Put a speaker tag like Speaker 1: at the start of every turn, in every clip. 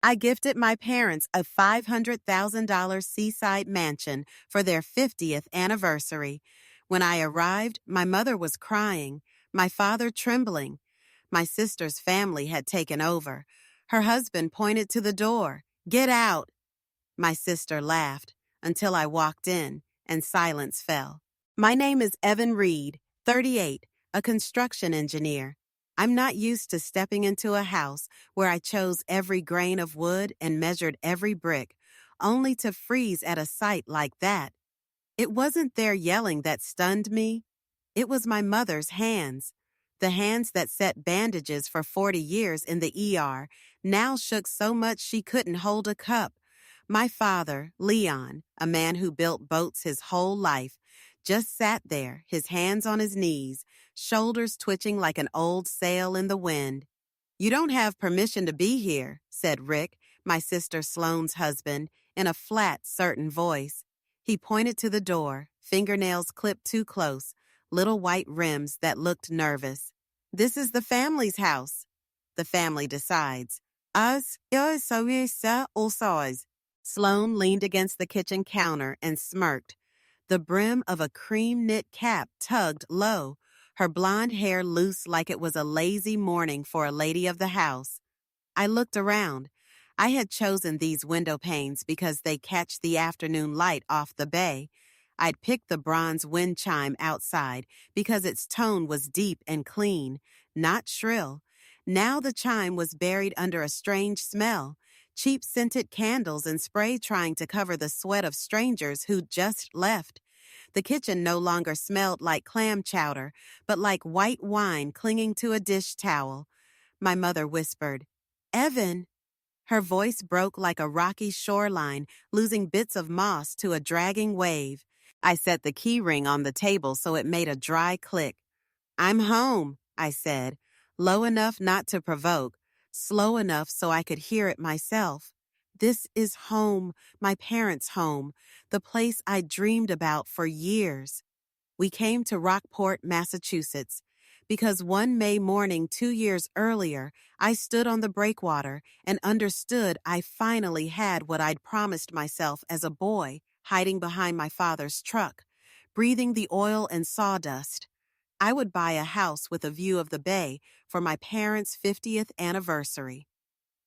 Speaker 1: I gifted my parents a $500,000 seaside mansion for their 50th anniversary. When I arrived, my mother was crying, my father trembling. My sister's family had taken over. Her husband pointed to the door. "Get out!" My sister laughed until I walked in and silence fell. My name is Evan Reed, 38, a construction engineer. I'm not used to stepping into a house where I chose every grain of wood and measured every brick, only to freeze at a sight like that. It wasn't their yelling that stunned me. It was my mother's hands. The hands that set bandages for 40 years in the ER now shook so much she couldn't hold a cup. My father, Leon, a man who built boats his whole life, just sat there, his hands on his knees, shoulders twitching like an old sail in the wind. "You don't have permission to be here," said Rick, my sister Sloane's husband, in a flat, certain voice. He pointed to the door, fingernails clipped too close, little white rims that looked nervous. "This is the family's house." The family decides. "Us, all size." Sloane leaned against the kitchen counter and smirked. The brim of a cream-knit cap tugged low, her blonde hair loose like it was a lazy morning for a lady of the house. I looked around. I had chosen these window panes because they catch the afternoon light off the bay. I'd picked the bronze wind chime outside because its tone was deep and clean, not shrill. Now the chime was buried under a strange smell, cheap scented candles and spray trying to cover the sweat of strangers who'd just left. The kitchen no longer smelled like clam chowder, but like white wine clinging to a dish towel. My mother whispered, "Evan." Her voice broke like a rocky shoreline, losing bits of moss to a dragging wave. I set the key ring on the table so it made a dry click. "I'm home," I said, low enough not to provoke, slow enough so I could hear it myself. This is home, my parents' home, the place I dreamed about for years. We came to Rockport, Massachusetts, because one May morning 2 years earlier, I stood on the breakwater and understood I finally had what I'd promised myself as a boy, hiding behind my father's truck, breathing the oil and sawdust. I would buy a house with a view of the bay for my parents' 50th anniversary.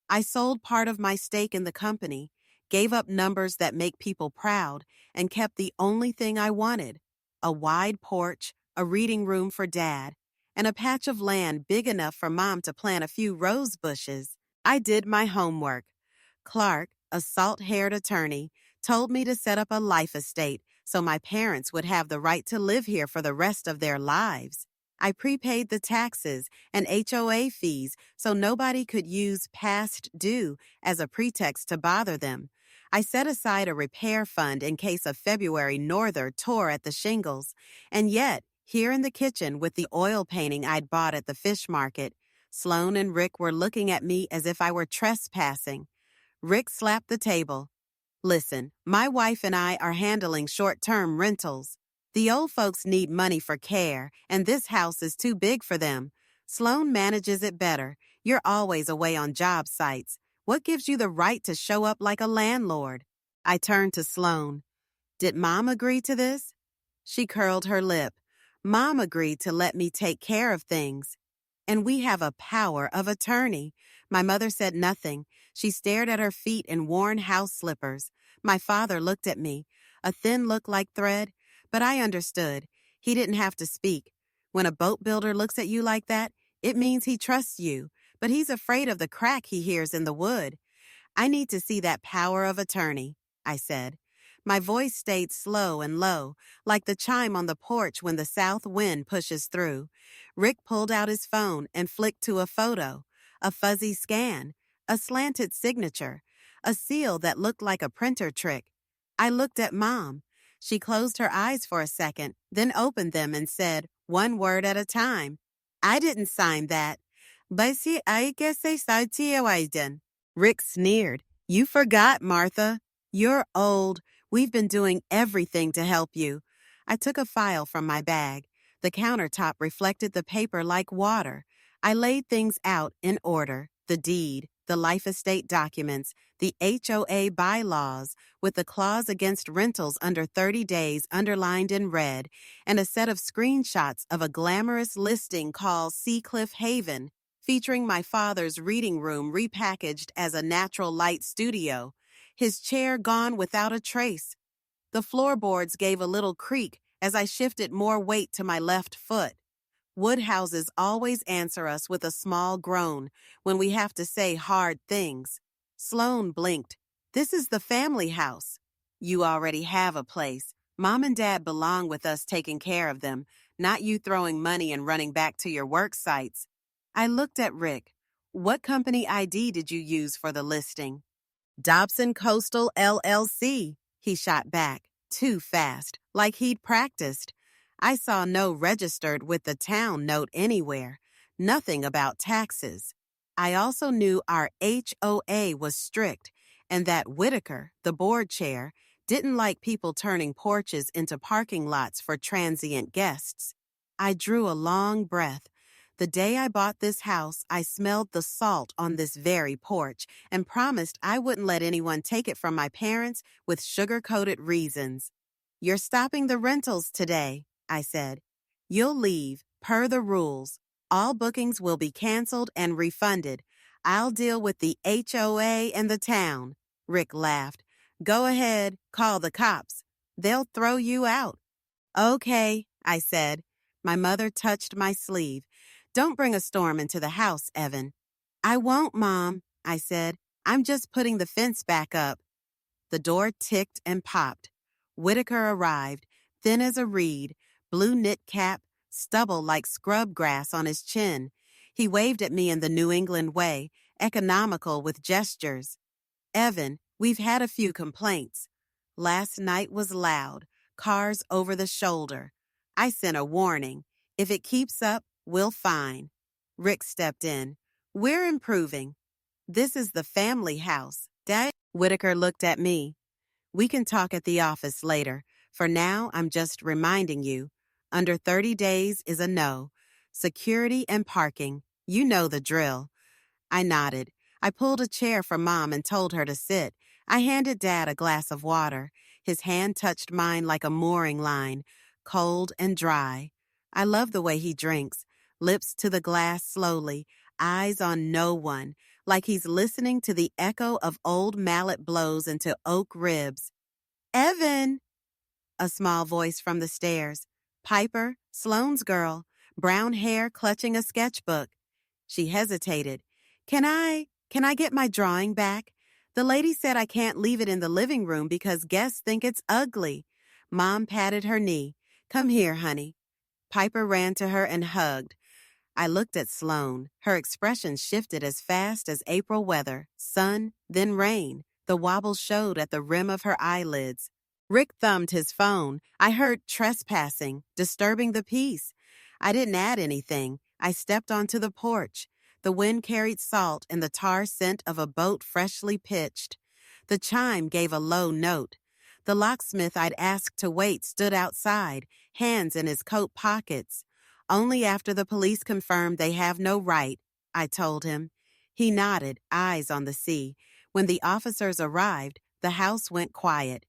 Speaker 1: I sold part of my stake in the company, gave up numbers that make people proud, and kept the only thing I wanted: a wide porch, a reading room for Dad, and a patch of land big enough for Mom to plant a few rose bushes. I did my homework. Clark, a salt-haired attorney, told me to set up a life estate so my parents would have the right to live here for the rest of their lives. I prepaid the taxes and HOA fees so nobody could use past due as a pretext to bother them. I set aside a repair fund in case a February norther tore at the shingles. And yet, here in the kitchen with the oil painting I'd bought at the fish market, Sloane and Rick were looking at me as if I were trespassing. Rick slapped the table. "Listen, my wife and I are handling short-term rentals. The old folks need money for care, and this house is too big for them. Sloane manages it better. You're always away on job sites. What gives you the right to show up like a landlord?" I turned to Sloane. "Did Mom agree to this?" She curled her lip. "Mom agreed to let me take care of things. And we have a power of attorney." My mother said nothing. She stared at her feet in worn house slippers. My father looked at me, a thin look like thread, but I understood. He didn't have to speak. When a boat builder looks at you like that, it means he trusts you, but he's afraid of the crack he hears in the wood. "I need to see that power of attorney," I said. My voice stayed slow and low, like the chime on the porch when the south wind pushes through. Rick pulled out his phone and flicked to a photo, a fuzzy scan, a slanted signature, a seal that looked like a printer trick. I looked at Mom. She closed her eyes for a second, then opened them and said, one word at a time, "I didn't sign that." "Basi AITA Seaside." Rick sneered. "You forgot, Martha. You're old. We've been doing everything to help you." I took a file from my bag. The countertop reflected the paper like water. I laid things out in order: the deed, the life estate documents, the HOA bylaws with the clause against rentals under 30 days underlined in red, and a set of screenshots of a glamorous listing called Seacliff Haven, featuring my father's reading room repackaged as a natural light studio, his chair gone without a trace. The floorboards gave a little creak as I shifted more weight to my left foot. Wood houses always answer us with a small groan when we have to say hard things. Sloan blinked. This is the family house. You already have a place. Mom and Dad belong with us taking care of them, not you throwing money and running back to your work sites. I looked at Rick. What company ID did you use for the listing? Dobson Coastal LLC, he shot back, too fast, like he'd practiced. I saw no registered with the town note anywhere, nothing about taxes. I also knew our HOA was strict and that Whitaker, the board chair, didn't like people turning porches into parking lots for transient guests. I drew a long breath. The day I bought this house, I smelled the salt on this very porch and promised I wouldn't let anyone take it from my parents with sugar-coated reasons. You're stopping the rentals today, I said. You'll leave, per the rules. All bookings will be canceled and refunded. I'll deal with the HOA and the town. Rick laughed. Go ahead, call the cops. They'll throw you out. Okay, I said. My mother touched my sleeve. Don't bring a storm into the house, Evan. I won't, Mom, I said. I'm just putting the fence back up. The door ticked and popped. Whitaker arrived, thin as a reed, blue knit cap, stubble like scrub grass on his chin. He waved at me in the New England way, economical with gestures. Evan, we've had a few complaints. Last night was loud, cars over the shoulder. I sent a warning. If it keeps up, we'll fine. Rick stepped in. We're improving. This is the family house. Dad? Whitaker looked at me. We can talk at the office later. For now, I'm just reminding you. Under 30 days is a no. Security and parking. You know the drill. I nodded. I pulled a chair for Mom and told her to sit. I handed Dad a glass of water. His hand touched mine like a mooring line, cold and dry. I love the way he drinks. Lips to the glass slowly, eyes on no one, like he's listening to the echo of old mallet blows into oak ribs. Evan! A small voice from the stairs. Piper, Sloane's girl, brown hair clutching a sketchbook. She hesitated. Can I get my drawing back? The lady said I can't leave it in the living room because guests think it's ugly. Mom patted her knee. Come here, honey. Piper ran to her and hugged. I looked at Sloane. Her expression shifted as fast as April weather, sun, then rain. The wobble showed at the rim of her eyelids. Rick thumbed his phone. I heard trespassing, disturbing the peace. I didn't add anything. I stepped onto the porch. The wind carried salt and the tar scent of a boat freshly pitched. The chime gave a low note. The locksmith I'd asked to wait stood outside, hands in his coat pockets. Only after the police confirmed they have no right, I told him. He nodded, eyes on the sea. When the officers arrived, the house went quiet.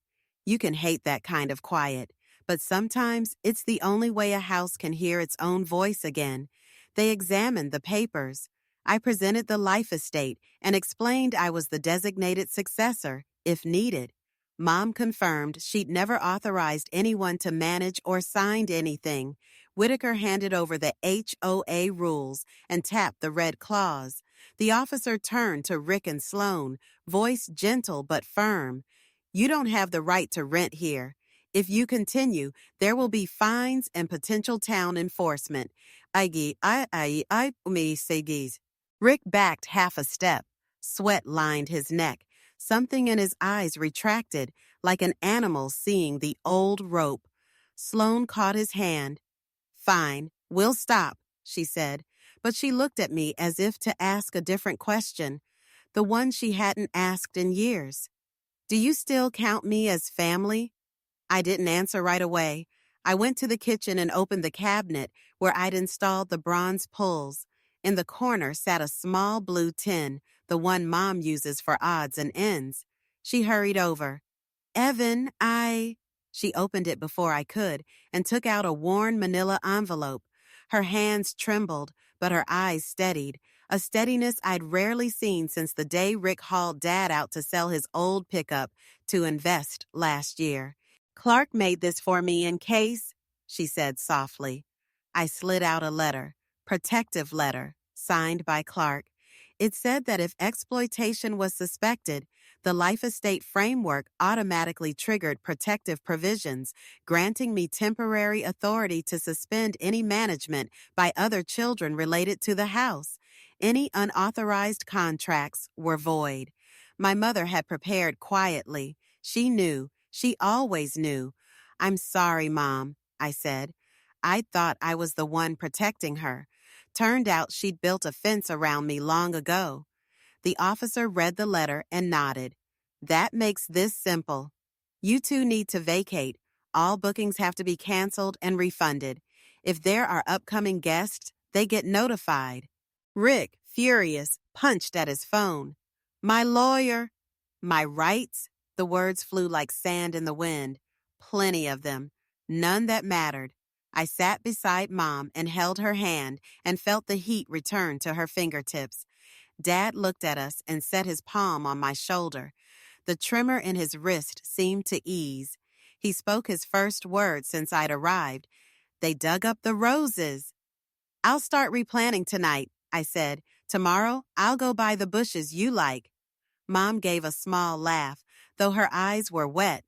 Speaker 1: You can hate that kind of quiet, but sometimes it's the only way a house can hear its own voice again. They examined the papers. I presented the life estate and explained I was the designated successor, if needed. Mom confirmed she'd never authorized anyone to manage or signed anything. Whitaker handed over the HOA rules and tapped the red clause. The officer turned to Rick and Sloane, voice gentle but firm. You don't have the right to rent here. If you continue, there will be fines and potential town enforcement. Rick backed half a step. Sweat lined his neck. Something in his eyes retracted, like an animal seeing the old rope. Sloane caught his hand. Fine, we'll stop, she said, but she looked at me as if to ask a different question, the one she hadn't asked in years. Do you still count me as family? I didn't answer right away. I went to the kitchen and opened the cabinet where I'd installed the bronze pulls. In the corner sat a small blue tin, the one Mom uses for odds and ends. She hurried over. Evan, She opened it before I could and took out a worn manila envelope. Her hands trembled, but her eyes steadied, a steadiness I'd rarely seen since the day Rick hauled Dad out to sell his old pickup to invest last year. Clark made this for me in case, she said softly. I slid out a letter, protective letter, signed by Clark. It said that if exploitation was suspected, the life estate framework automatically triggered protective provisions, granting me temporary authority to suspend any management by other children related to the house. Any unauthorized contracts were void. My mother had prepared quietly. She knew. She always knew. I'm sorry, Mom, I said. I thought I was the one protecting her. Turned out she'd built a fence around me long ago. The officer read the letter and nodded. That makes this simple. You two need to vacate. All bookings have to be canceled and refunded. If there are upcoming guests, they get notified. Rick, furious, punched at his phone. My lawyer. My rights? The words flew like sand in the wind. Plenty of them. None that mattered. I sat beside Mom and held her hand and felt the heat return to her fingertips. Dad looked at us and set his palm on my shoulder. The tremor in his wrist seemed to ease. He spoke his first word since I'd arrived. They dug up the roses. I'll start replanting tonight, I said. Tomorrow, I'll go buy the bushes you like. Mom gave a small laugh, though her eyes were wet.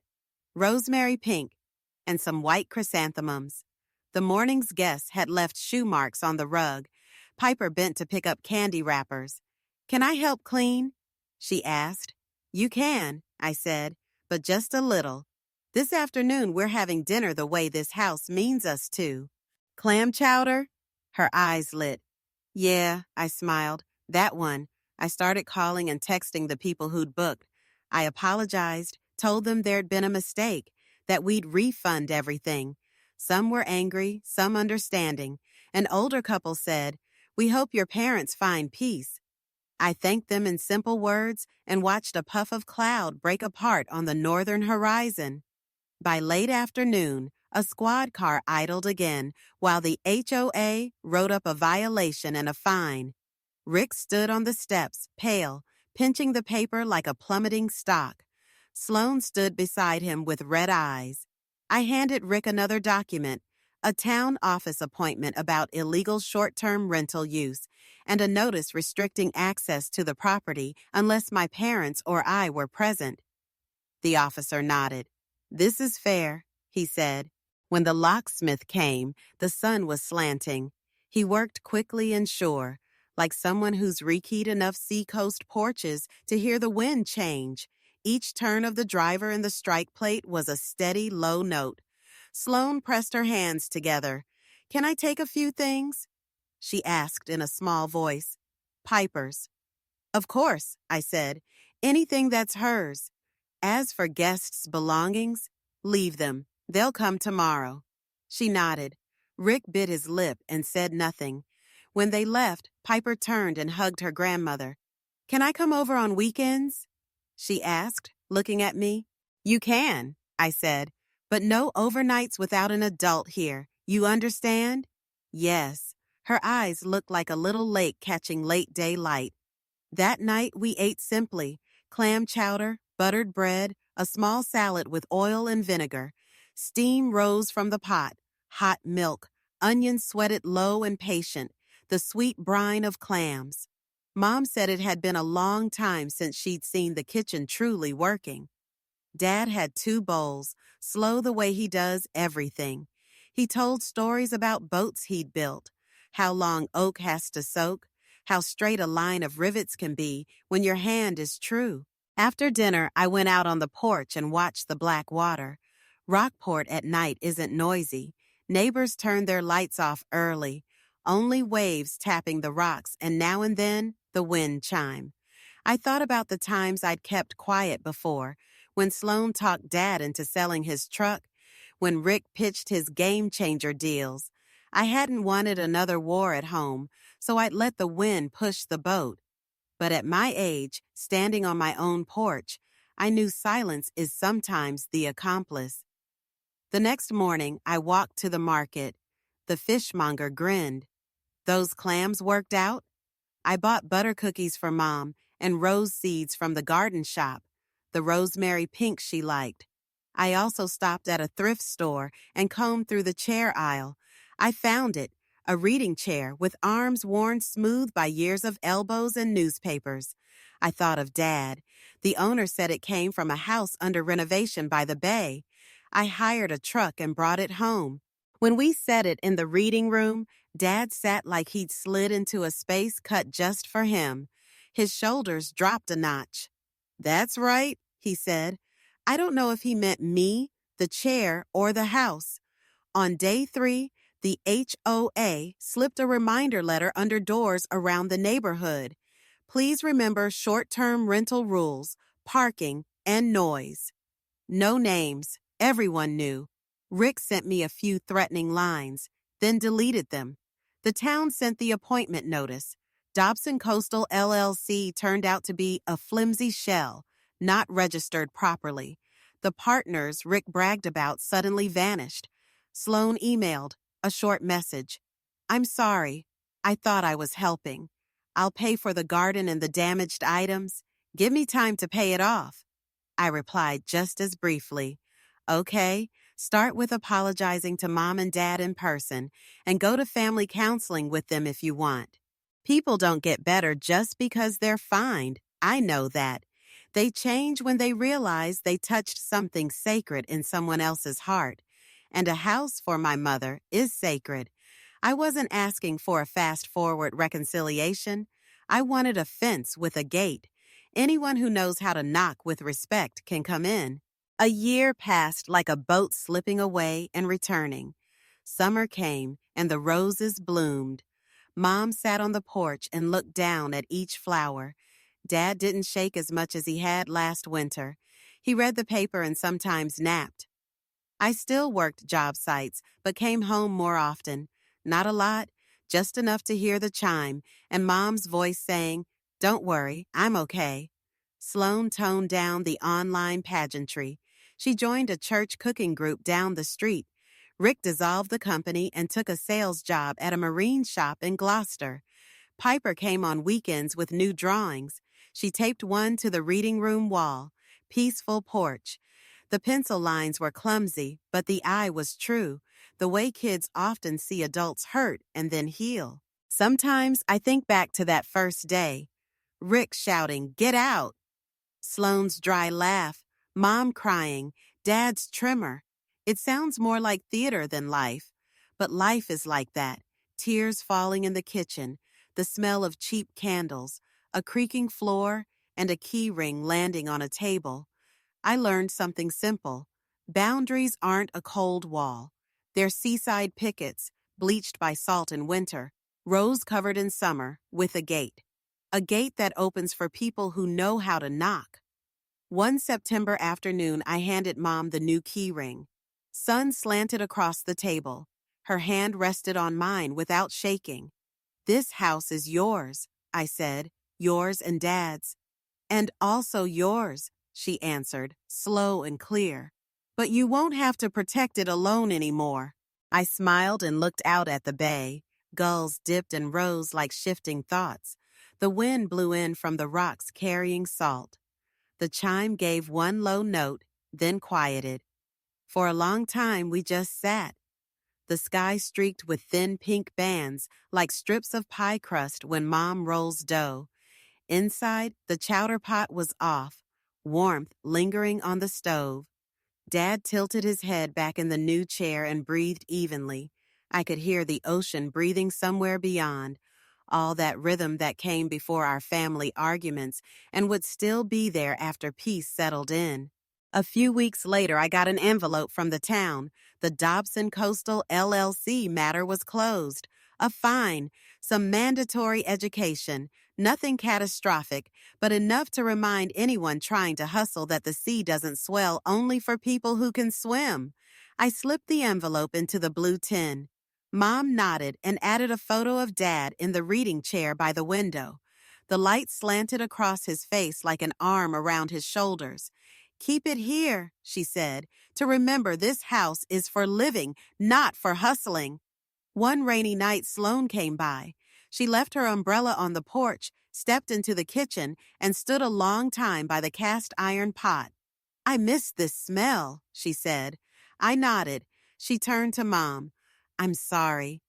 Speaker 1: Rosemary pink and some white chrysanthemums. The morning's guests had left shoe marks on the rug. Piper bent to pick up candy wrappers. Can I help clean? She asked. You can, I said, but just a little. This afternoon we're having dinner the way this house means us to. Clam chowder? Her eyes lit. Yeah, I smiled. That one. I started calling and texting the people who'd booked. I apologized, told them there'd been a mistake, that we'd refund everything. Some were angry, some understanding. An older couple said, "We hope your parents find peace." I thanked them in simple words and watched a puff of cloud break apart on the northern horizon. By late afternoon, a squad car idled again while the HOA wrote up a violation and a fine. Rick stood on the steps, pale, pinching the paper like a plummeting stock. Sloan stood beside him with red eyes. I handed Rick another document, a town office appointment about illegal short-term rental use, and a notice restricting access to the property unless my parents or I were present. The officer nodded. This is fair, he said. When the locksmith came, the sun was slanting. He worked quickly and sure, like someone who's rekeyed enough seacoast porches to hear the wind change. Each turn of the driver in the strike plate was a steady, low note. Sloan pressed her hands together. Can I take a few things? She asked in a small voice. Piper's. Of course, I said. Anything that's hers. As for guests' belongings, leave them. They'll come tomorrow. She nodded. Rick bit his lip and said nothing. When they left, Piper turned and hugged her grandmother. Can I come over on weekends? She asked, looking at me. You can, I said, but no overnights without an adult here. You understand? Yes. Her eyes looked like a little lake catching late daylight. That night we ate simply, clam chowder, buttered bread, a small salad with oil and vinegar. Steam rose from the pot, hot milk, onions sweated low and patient, the sweet brine of clams. Mom said it had been a long time since she'd seen the kitchen truly working. Dad had 2 bowls, slow the way he does everything. He told stories about boats he'd built, how long oak has to soak, how straight a line of rivets can be when your hand is true. After dinner, I went out on the porch and watched the black water. Rockport at night isn't noisy. Neighbors turn their lights off early, only waves tapping the rocks and now and then the wind chime. I thought about the times I'd kept quiet before, when Sloan talked Dad into selling his truck, when Rick pitched his game-changer deals. I hadn't wanted another war at home, so I'd let the wind push the boat. But at my age, standing on my own porch, I knew silence is sometimes the accomplice. The next morning, I walked to the market. The fishmonger grinned. "Those clams worked out?" I bought butter cookies for Mom and rose seeds from the garden shop, the rosemary pink she liked. I also stopped at a thrift store and combed through the chair aisle. I found it, a reading chair with arms worn smooth by years of elbows and newspapers. I thought of Dad. The owner said it came from a house under renovation by the bay. I hired a truck and brought it home. When we set it in the reading room, Dad sat like he'd slid into a space cut just for him. His shoulders dropped a notch. "That's right," he said. I don't know if he meant me, the chair, or the house. On day 3, the HOA slipped a reminder letter under doors around the neighborhood. "Please remember short-term rental rules, parking, and noise." No names. Everyone knew. Rick sent me a few threatening lines, then deleted them. The town sent the appointment notice. Dobson Coastal LLC turned out to be a flimsy shell, not registered properly. The partners Rick bragged about suddenly vanished. Sloan emailed a short message. "I'm sorry. I thought I was helping. I'll pay for the garden and the damaged items. Give me time to pay it off." I replied just as briefly. "Okay, start with apologizing to Mom and Dad in person and go to family counseling with them if you want." People don't get better just because they're fined. I know that. They change when they realize they touched something sacred in someone else's heart. And a house for my mother is sacred. I wasn't asking for a fast-forward reconciliation. I wanted a fence with a gate. Anyone who knows how to knock with respect can come in. A year passed like a boat slipping away and returning. Summer came and the roses bloomed. Mom sat on the porch and looked down at each flower. Dad didn't shake as much as he had last winter. He read the paper and sometimes napped. I still worked job sites, but came home more often. Not a lot, just enough to hear the chime and Mom's voice saying, "Don't worry, I'm okay." Sloan toned down the online pageantry. She joined a church cooking group down the street. Rick dissolved the company and took a sales job at a marine shop in Gloucester. Piper came on weekends with new drawings. She taped one to the reading room wall. Peaceful porch. The pencil lines were clumsy, but the eye was true, the way kids often see adults hurt and then heal. Sometimes I think back to that first day. Rick shouting, "Get out!" Sloane's dry laugh, Mom crying, Dad's tremor. It sounds more like theater than life. But life is like that. Tears falling in the kitchen, the smell of cheap candles, a creaking floor, and a key ring landing on a table. I learned something simple. Boundaries aren't a cold wall. They're seaside pickets, bleached by salt in winter, rose-covered in summer, with a gate. A gate that opens for people who know how to knock. One September afternoon, I handed Mom the new key ring. Sun slanted across the table. Her hand rested on mine without shaking. "This house is yours," I said, "yours and Dad's." "And also yours," she answered, slow and clear. "But you won't have to protect it alone anymore." I smiled and looked out at the bay. Gulls dipped and rose like shifting thoughts. The wind blew in from the rocks carrying salt. The chime gave one low note, then quieted. For a long time, we just sat. The sky streaked with thin pink bands, like strips of pie crust when Mom rolls dough. Inside, the chowder pot was off, warmth lingering on the stove. Dad tilted his head back in the new chair and breathed evenly. I could hear the ocean breathing somewhere beyond, all that rhythm that came before our family arguments and would still be there after peace settled in. A few weeks later, I got an envelope from the town. The Dobson Coastal LLC matter was closed. A fine, some mandatory education, nothing catastrophic, but enough to remind anyone trying to hustle that the sea doesn't swell only for people who can swim. I slipped the envelope into the blue tin. Mom nodded and added a photo of Dad in the reading chair by the window. The light slanted across his face like an arm around his shoulders. "Keep it here," she said, "to remember this house is for living, not for hustling." One rainy night, Sloane came by. She left her umbrella on the porch, stepped into the kitchen, and stood a long time by the cast iron pot. "I miss this smell," she said. I nodded. She turned to Mom. "I'm sorry."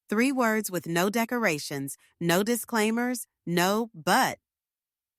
Speaker 1: 3 words with no decorations, no disclaimers, no but.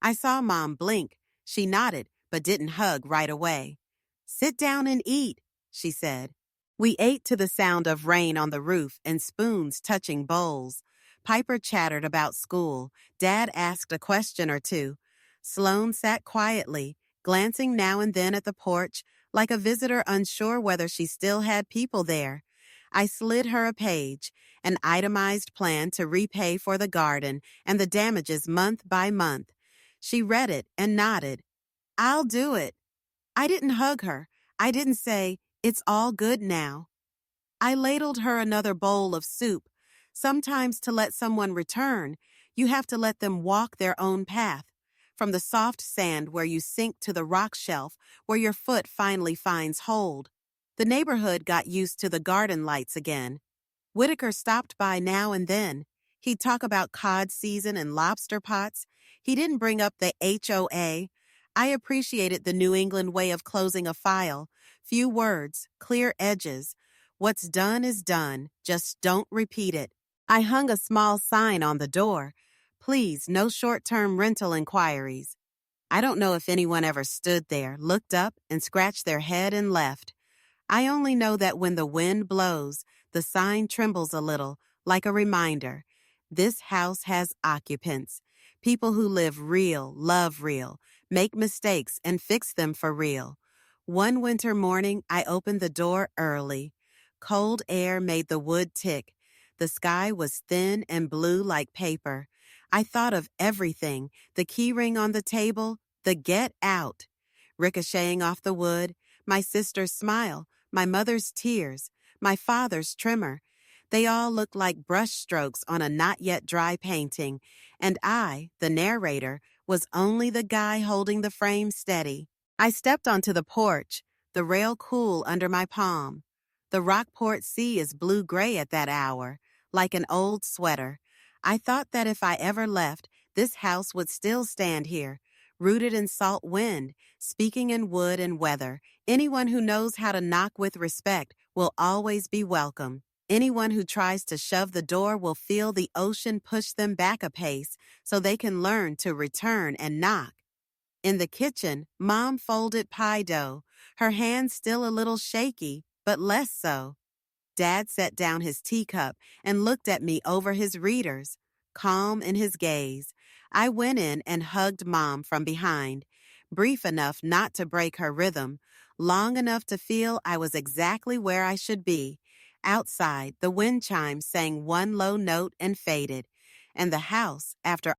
Speaker 1: I saw Mom blink. She nodded, but didn't hug right away. "Sit down and eat," she said. We ate to the sound of rain on the roof and spoons touching bowls. Piper chattered about school. Dad asked a question or two. Sloane sat quietly, glancing now and then at the porch, like a visitor unsure whether she still had people there. I slid her a page, an itemized plan to repay for the garden and the damages month by month. She read it and nodded. "I'll do it." I didn't hug her. I didn't say, "It's all good now." I ladled her another bowl of soup. Sometimes to let someone return, you have to let them walk their own path. From the soft sand where you sink to the rock shelf where your foot finally finds hold. The neighborhood got used to the garden lights again. Whitaker stopped by now and then. He'd talk about cod season and lobster pots. He didn't bring up the HOA. I appreciated the New England way of closing a file. Few words, clear edges. What's done is done. Just don't repeat it. I hung a small sign on the door. "Please, no short-term rental inquiries." I don't know if anyone ever stood there, looked up, and scratched their head and left. I only know that when the wind blows, the sign trembles a little, like a reminder. This house has occupants. People who live real, love real, make mistakes and fix them for real. One winter morning, I opened the door early. Cold air made the wood tick. The sky was thin and blue like paper. I thought of everything, the key ring on the table, the get out. Ricocheting off the wood, my sister's smile, my mother's tears, my father's tremor. They all looked like brush strokes on a not yet dry painting, and I, the narrator, was only the guy holding the frame steady. I stepped onto the porch, the rail cool under my palm. The Rockport Sea is blue-gray at that hour, like an old sweater. I thought that if I ever left, this house would still stand here, rooted in salt wind, speaking in wood and weather. Anyone who knows how to knock with respect will always be welcome. Anyone who tries to shove the door will feel the ocean push them back a pace so they can learn to return and knock. In the kitchen, Mom folded pie dough, her hands still a little shaky, but less so. Dad set down his teacup and looked at me over his readers, calm in his gaze. I went in and hugged Mom from behind, brief enough not to break her rhythm, long enough to feel I was exactly where I should be. Outside, the wind chimes sang one low note and faded, and the house, after